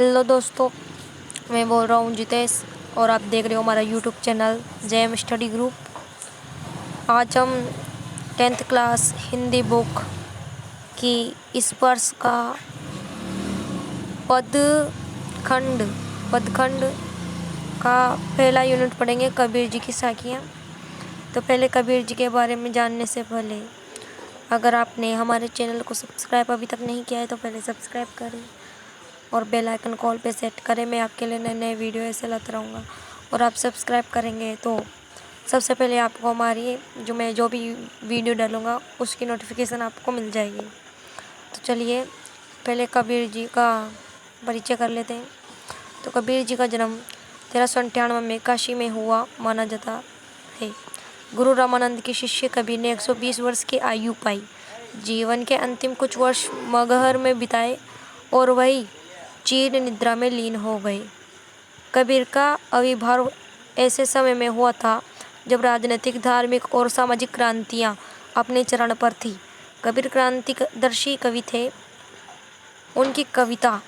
Hello दोस्तों, मैं बोल रहा हूँ जितेश और आप देख रहे हो हमारा YouTube channel JM study group. आज हम 10th क्लास हिंदी बुक की स्पर्श का पदखंड का पहला यूनिट पढ़ेंगे, कबीर जी की साखियाँ। तो पहले कबीर जी के बारे में जानने से पहले अगर आपने हमारे चैनल को सब्सक्राइब अभी तक नहीं किया है तो पहले सब्सक्राइब करें और बेल आइकन कॉल पे सेट करें। मैं आपके लिए नए नए वीडियो ऐसे लाता रहूँगा और आप सब्सक्राइब करेंगे तो सबसे पहले आपको हमारी जो भी वीडियो डालूँगा उसकी नोटिफिकेशन आपको मिल जाएगी। तो चलिए पहले कबीर जी का परिचय कर लेते हैं। तो कबीर जी का जन्म 1398 में काशी में हुआ माना जाता है। गुरु रामानंद के शिष्य कबीर ने 120 वर्ष की आयु पाई। जीवन के अंतिम कुछ वर्ष मगहर में बिताए और वही चीर निद्रा में लीन हो गए। कबीर का आविर्भाव ऐसे समय में हुआ था जब राजनीतिक, धार्मिक और सामाजिक क्रांतियां अपने चरण पर थी। कबीर क्रांतिदर्शी कवि थे। उनकी कविता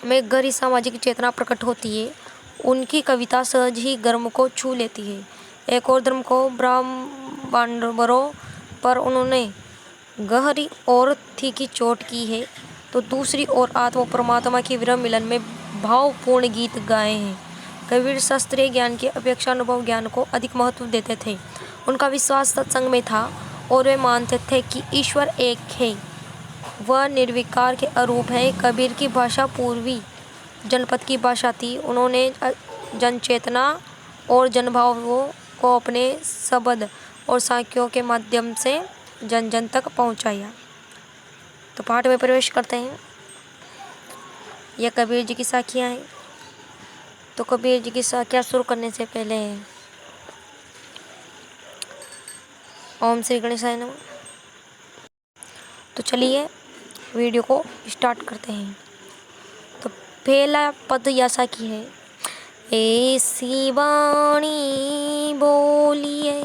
में गहरी सामाजिक चेतना प्रकट होती है। उनकी कविता सहज ही गर्म को छू लेती है। एक और धर्म को ब्राह्मणों पर उन्होंने गहरी और तीखी चोट की है तो दूसरी ओर आत्मा परमात्मा के विरह मिलन में भावपूर्ण गीत गाए हैं। कबीर शास्त्रीय ज्ञान की अपेक्षा अनुभव ज्ञान को अधिक महत्व देते थे। उनका विश्वास सत्संग में था और वे मानते थे कि ईश्वर एक है, वह निर्विकार के अरूप है। कबीर की भाषा पूर्वी जनपद की भाषा थी। उन्होंने जनचेतना और जनभावों को अपने शब्द और साखियों के माध्यम से जन जन तक पहुंचाया। तो पाठ में प्रवेश करते हैं। यह कबीर जी की साखियाँ हैं। तो कबीर जी की साखियाँ शुरू करने से पहले ओम श्री गणेशाय नमः। तो चलिए वीडियो को स्टार्ट करते हैं। तो पहला पद या साखी है, ऐसी वाणी बोलिए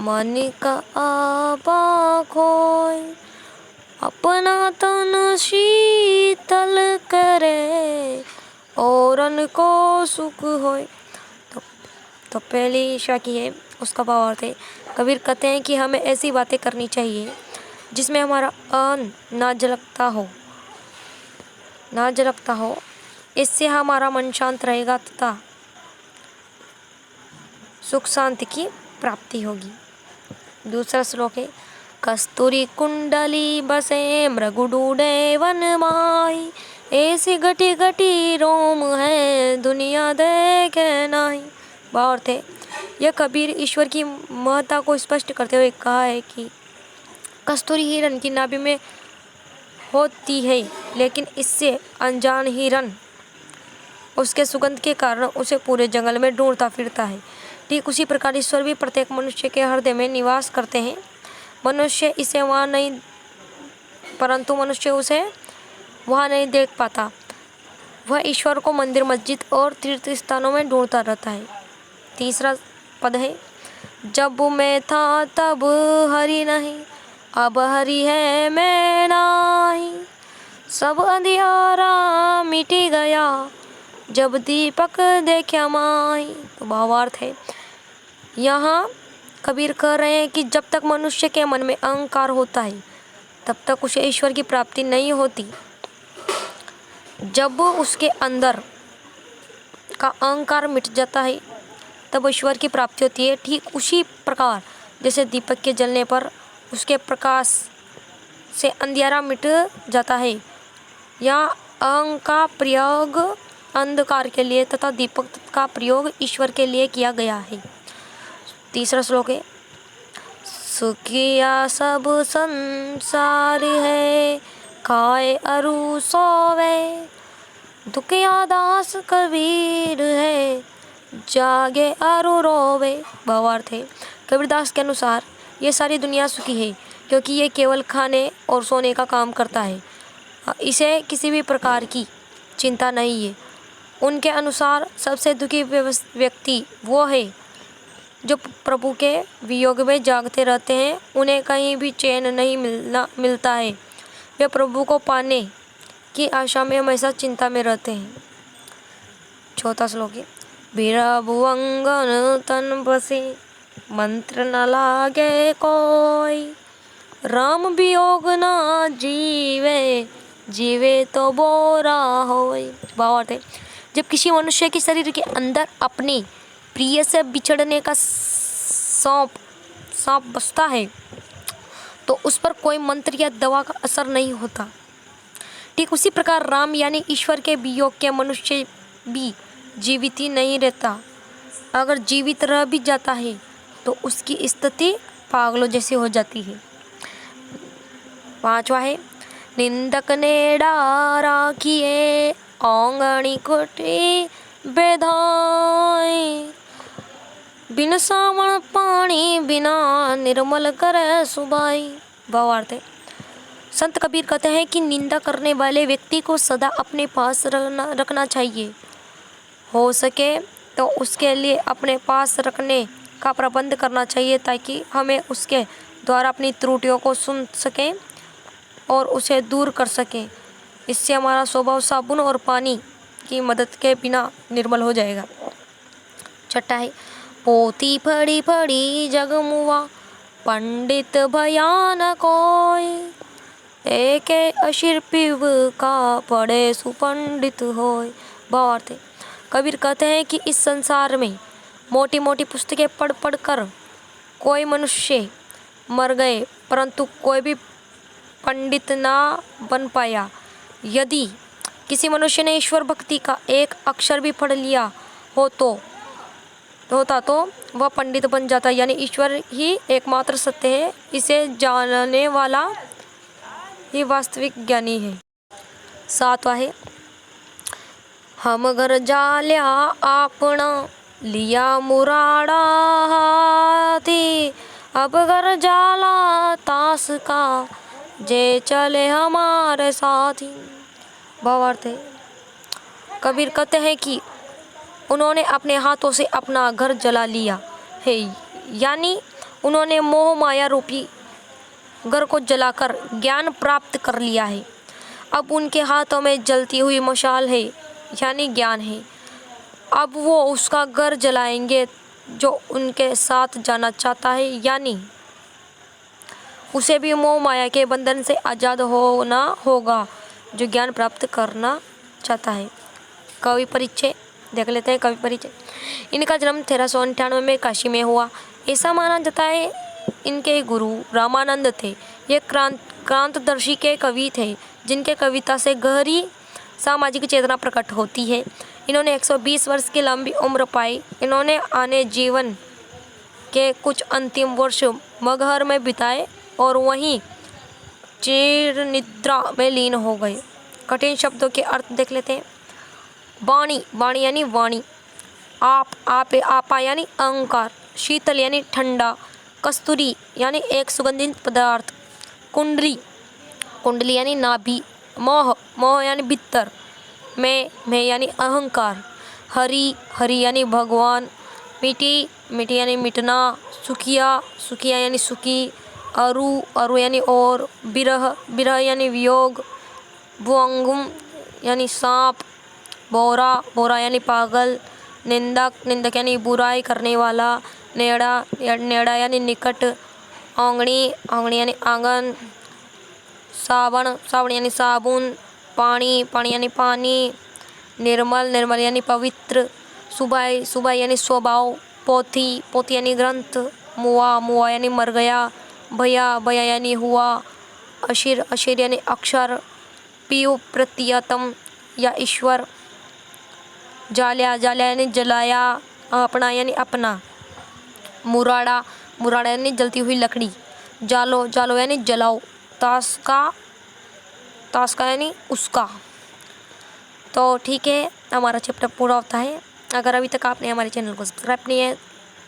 मन का आपा खोए, अपना तन शीतल करे औरन को सुख होए। तो पहली साखी है, उसका भाव अर्थ है। कबीर कहते हैं कि हमें ऐसी बातें करनी चाहिए जिसमें हमारा अन ना झलकता हो। इससे हमारा मन शांत रहेगा तथा सुख शांति की प्राप्ति होगी। दूसरा श्लोक है, कस्तूरी कुंडली बसे मृगुडूडे वन माही, ऐसी घटी घटी रोम है दुनिया देखे नाही। भाव अर्थ है, यह कबीर ईश्वर की महत्ता को स्पष्ट करते हुए कहा है कि कस्तूरी हिरण की नाभि में होती है, लेकिन इससे अनजान हिरण उसके सुगंध के कारण उसे पूरे जंगल में ढूंढता फिरता है। ठीक उसी प्रकार ईश्वर भी प्रत्येक मनुष्य के हृदय में निवास करते हैं। मनुष्य इसे वहाँ नहीं, परंतु मनुष्य उसे वहाँ नहीं देख पाता। वह ईश्वर को मंदिर, मस्जिद और तीर्थ स्थानों में ढूंढता रहता है। तीसरा पद है, जब मैं था तब हरि नहीं, अब हरि है मैं नाही, सब अंधियारा मिटी गया जब दीपक देखा माही। तो भावार्थ है, यहाँ कबीर कह रहे हैं कि जब तक मनुष्य के मन में अहंकार होता है तब तक उसे ईश्वर की प्राप्ति नहीं होती। जब उसके अंदर का अहंकार मिट जाता है तब ईश्वर की प्राप्ति होती है। ठीक उसी प्रकार जैसे दीपक के जलने पर उसके प्रकाश से अंधियारा मिट जाता है, यहाँ अहंकार का प्रयोग अंधकार के लिए तथा दीपक का प्रयोग ईश्वर के लिए किया गया है। तीसरा श्लोक है, सुखिया सब संसार है खाए अरु सोवे, दुखिया दास कबीर है जागे अरु रोवे। भावार्थ है, कबीरदास के अनुसार ये सारी दुनिया सुखी है क्योंकि ये केवल खाने और सोने का काम करता है, इसे किसी भी प्रकार की चिंता नहीं है। उनके अनुसार सबसे दुखी व्यक्ति वो है जो प्रभु के वियोग में जागते रहते हैं। उन्हें कहीं भी चैन नहीं मिलता है। वे प्रभु को पाने की आशा में हमेशा चिंता में रहते हैं। चौथा श्लोक है, भुवंगन तन बसे मंत्र न लागे कोई, राम वियोग न जीवे जीवे तो बोरा होय। भावार्थ है, जब किसी मनुष्य के शरीर के अंदर अपने प्रिय से बिछड़ने का सांप बसता है तो उस पर कोई मंत्र या दवा का असर नहीं होता। ठीक उसी प्रकार राम यानी ईश्वर के वियोग के मनुष्य भी जीवित ही नहीं रहता। अगर जीवित रह भी जाता है तो उसकी स्थिति पागलों जैसी हो जाती है। पांचवा है, निंदक ने डारा किए आंगणी कुटी बेधाई, बिन सावण पानी बिना निर्मल करे सुबाई। भावार्थ है, संत कबीर कहते हैं कि निंदा करने वाले व्यक्ति को सदा अपने पास रखना चाहिए। हो सके तो उसके लिए अपने पास रखने का प्रबंध करना चाहिए ताकि हमें उसके द्वारा अपनी त्रुटियों को सुन सकें और उसे दूर कर सकें। इससे हमारा स्वभाव साबुन और पानी की मदद के बिना निर्मल हो जाएगा। छठा है, पोथी पढ़ी पढ़ी जगमुआ पंडित भयान कोय, एक अशिर पिव का पढ़े सुपंडित होय। भावार्थ है, कबीर कहते हैं कि इस संसार में मोटी मोटी पुस्तकें पढ़ पढ़ कर कोई मनुष्य मर गए परंतु कोई भी पंडित ना बन पाया। यदि किसी मनुष्य ने ईश्वर भक्ति का एक अक्षर भी पढ़ लिया होता तो वह पंडित बन जाता। यानी ईश्वर ही एकमात्र सत्य है, इसे जानने वाला ही वास्तविक ज्ञानी है। सातवां है, हम घर जाल्या आपना लिया मुराड़ा हाथी, अब घर जाला तास का जे चले हमारे साथी। भावार्थ है, कबीर कहते हैं कि उन्होंने अपने हाथों से अपना घर जला लिया है, यानी उन्होंने मोह माया रूपी घर को जलाकर ज्ञान प्राप्त कर लिया है। अब उनके हाथों में जलती हुई मशाल है यानी ज्ञान है। अब वो उसका घर जलाएंगे जो उनके साथ जाना चाहता है, यानी उसे भी मोह माया के बंधन से आज़ाद होना होगा जो ज्ञान प्राप्त करना चाहता है। कवि परिचय देख लेते हैं। कवि परिचय, इनका जन्म 1398 में काशी में हुआ। ऐसा माना जाता है इनके गुरु रामानंद थे। ये क्रांतदर्शी के कवि थे जिनके कविता से गहरी सामाजिक चेतना प्रकट होती है। इन्होंने 120 वर्ष की लंबी उम्र पाई। इन्होंने आने जीवन के कुछ अंतिम वर्ष मगहर में बिताए और वहीं चिर निद्रा में लीन हो गए। कठिन शब्दों के अर्थ देख लेते हैं। वाणी, वाणी यानी वाणी। आपा यानी अहंकार। शीतल यानी ठंडा। कस्तूरी यानी एक सुगंधित पदार्थ। कुंडली, कुंडली यानी नाभि। मोह, मोह यानी भीतर। मैं यानी अहंकार। हरि, हरि यानी भगवान। मिटी, मिटी यानी मिटना। सुखिया, सुखिया यानी सुखी। अरु, अरु यानी और। बिरह, बिरह यानी वियोग। भुवंगुम यानी सांप। बोरा, बोरा यानी पागल। निंदक, निंदक यानी बुराई करने वाला। नेड़ा, नेड़ा यानी निकट। आंगणी, आंगणी यानी आंगन। सावन, सावन यानी साबुन। पानी, पानी यानी पानी। निर्मल, निर्मल यानी पवित्र। सुबाई, सुबाई यानी स्वभाव। पोथी, पोथी यानी ग्रंथ। मुआ, मुआ यानी मर गया। भया, भया यानी हुआ। अशिर, अशिर यानी अक्षर। पीयू, प्रत्यतम या ईश्वर। जाल्या, जाल्या यानी जलाया। अपना यानी अपना। मुराड़ा, मुराड़ा यानी जलती हुई लकड़ी। जालो, जालो यानी जलाओ। तास्का, तास्का यानी उसका। तो ठीक है, हमारा चैप्टर पूरा होता है। अगर अभी तक आपने हमारे चैनल को सब्सक्राइब नहीं है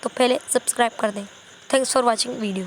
तो पहले सब्सक्राइब कर दें। Thanks for watching video.